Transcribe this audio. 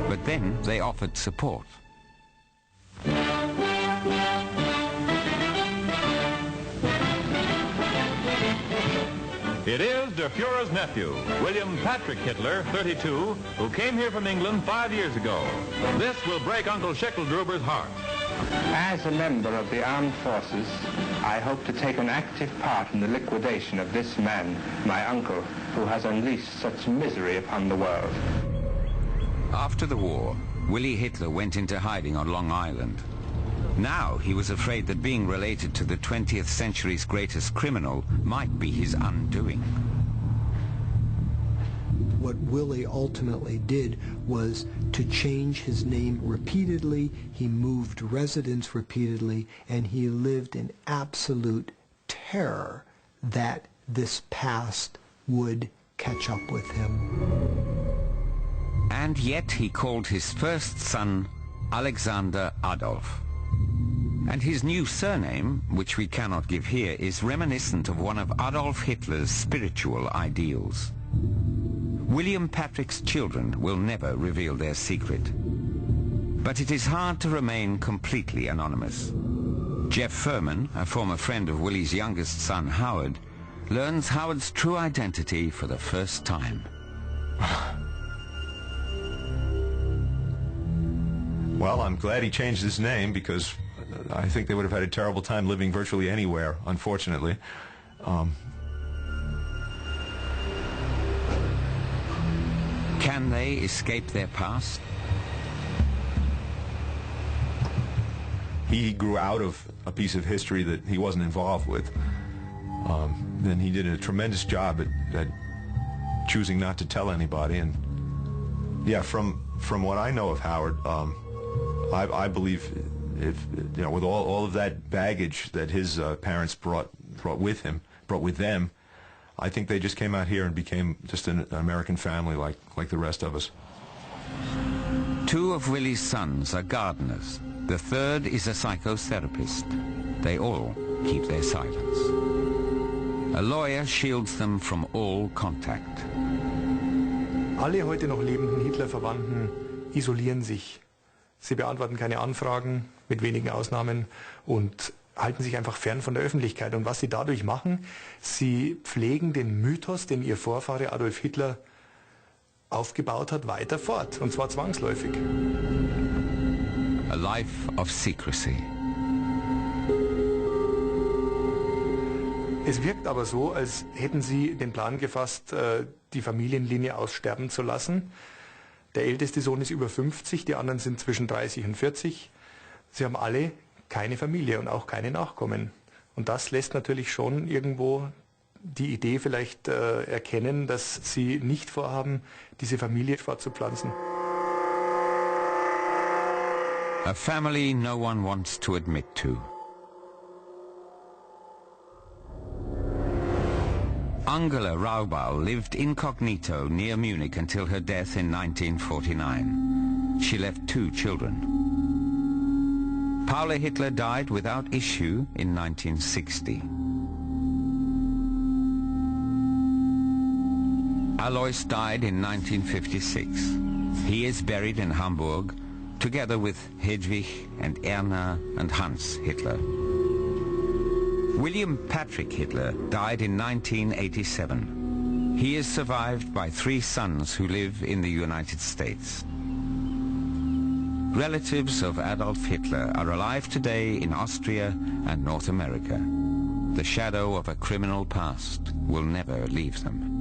But then they offered support. It is Der Fuhrer's nephew, William Patrick Hitler, 32, who came here from England 5 years ago. This will break Uncle Schickeldruber's heart. As a member of the armed forces, I hope to take an active part in the liquidation of this man, my uncle, who has unleashed such misery upon the world. After the war, Willy Hitler went into hiding on Long Island. Now he was afraid that being related to the 20th century's greatest criminal might be his undoing. What Willy ultimately did was to change his name repeatedly. He moved residence repeatedly, and he lived in absolute terror that this past would catch up with him. And yet he called his first son Alexander Adolf. And his new surname, which we cannot give here, is reminiscent of one of Adolf Hitler's spiritual ideals. William Patrick's children will never reveal their secret. But it is hard to remain completely anonymous. Jeff Furman, a former friend of Willy's youngest son, Howard, learns Howard's true identity for the first time. Well, I'm glad he changed his name, because I think they would have had a terrible time living virtually anywhere, unfortunately. Can they escape their past? He grew out of a piece of history that he wasn't involved with. Then he did a tremendous job at choosing not to tell anybody. And yeah, from what I know of Howard, I believe, with all of that baggage that his parents brought with them, I think they just came out here and became just an American family like the rest of us. 2 of Willy's sons are gardeners. The third is a psychotherapist. They all keep their silence. A lawyer shields them from all contact. Alle heute noch lebenden Hitler-Verwandten isolieren sich. Sie beantworten keine Anfragen, mit wenigen Ausnahmen, und halten sich einfach fern von der Öffentlichkeit. Und was sie dadurch machen, sie pflegen den Mythos, den ihr Vorfahre Adolf Hitler aufgebaut hat, weiter fort. Und zwar zwangsläufig. A life of secrecy. Es wirkt aber so, als hätten sie den Plan gefasst, die Familienlinie aussterben zu lassen. Der älteste Sohn ist über 50, die anderen sind zwischen 30 und 40. Sie haben alle keine Familie und auch keine Nachkommen. Und das lässt natürlich schon irgendwo die Idee vielleicht erkennen, dass sie nicht vorhaben, diese Familie fortzupflanzen. A family no one wants to admit to. Angela Raubal lived incognito near Munich until her death in 1949. She left 2 children. Paula Hitler died without issue in 1960. Alois died in 1956. He is buried in Hamburg, together with Hedwig and Erna and Hans Hitler. William Patrick Hitler died in 1987. He is survived by 3 sons who live in the United States. Relatives of Adolf Hitler are alive today in Austria and North America. The shadow of a criminal past will never leave them.